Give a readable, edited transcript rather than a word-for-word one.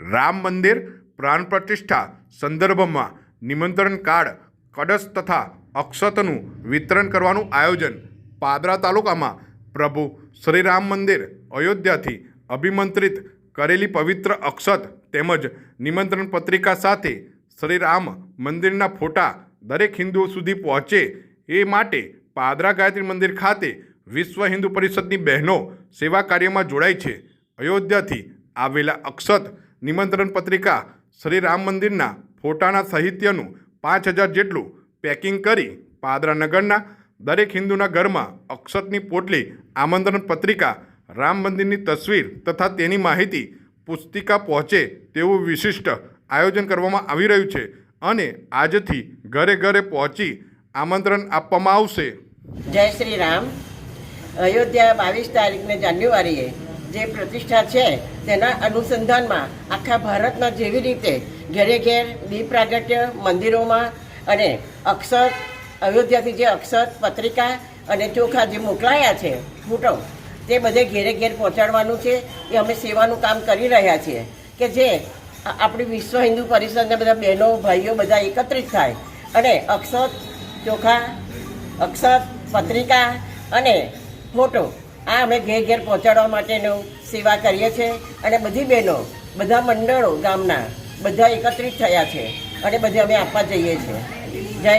રામ મંદિર પ્રાણ પ્રતિષ્ઠા સંદર્ભમાં નિમંત્રણ કાર્ડ કળશ તથા અક્ષતનું વિતરણ કરવાનું આયોજન પાદરા તાલુકામાં પ્રભુ શ્રી રામ મંદિર અયોધ્યાથી અભિમંત્રિત કરેલી પવિત્ર અક્ષત તેમજ નિમંત્રણ પત્રિકા સાથે શ્રી રામ મંદિરના ફોટા દરેક હિન્દુઓ સુધી પહોંચે એ માટે પાદરા ગાયત્રી મંદિર ખાતે વિશ્વ હિન્દુ પરિષદની બહેનો સેવા કાર્યમાં જોડાઈ છે. અયોધ્યાથી આવેલા અક્ષત નિમંત્રણ પત્રિકા શ્રી રામ મંદિરના ફોટાના સાહિત્યનું 5000 જેટલું પેકિંગ કરી પાદરા નગરના દરેક હિન્દુના ઘરમાં અક્ષતની પોટલી, આમંત્રણ પત્રિકા, રામ મંદિરની તસવીર તથા તેની માહિતી પુસ્તિકા પહોંચે તેવું વિશિષ્ટ આયોજન કરવામાં આવી રહ્યું છે અને આજથી ઘરે ઘરે પહોંચી આમંત્રણ આપવામાં આવશે. જય શ્રી રામ. અયોધ્યા 22 તારીખને જાન્યુઆરીએ જે પ્રતિષ્ઠા છે તેના અનુસંધાનમાં આખા ભારતમાં જેવી રીતે ઘરે ઘેર દીપ પ્રાગટ્ય મંદિરોમાં અને અક્ષત અયોધ્યાથી જે અક્ષત પત્રિકા અને ચોખા જે મોકલાયા છે ફોટો તે બધે ઘેરે ઘેર પહોંચાડવાનું છે. એ અમે સેવાનું કામ કરી રહ્યા છીએ કે જે આપણી વિશ્વ હિન્દુ પરિષદના બધા બહેનો ભાઈઓ બધા એકત્રિત થાય અને અક્ષત ચોખા અક્ષત પત્રિકા અને ફોટો આ અમે ઘેર ઘેર પહોંચાડવા માટેનું સેવા કરીએ છીએ અને બધી બહેનો બધા મંડળો ગામના બધા એકત્રિત થયા છે અને બધે અમે આપવા જઈએ છીએ. જય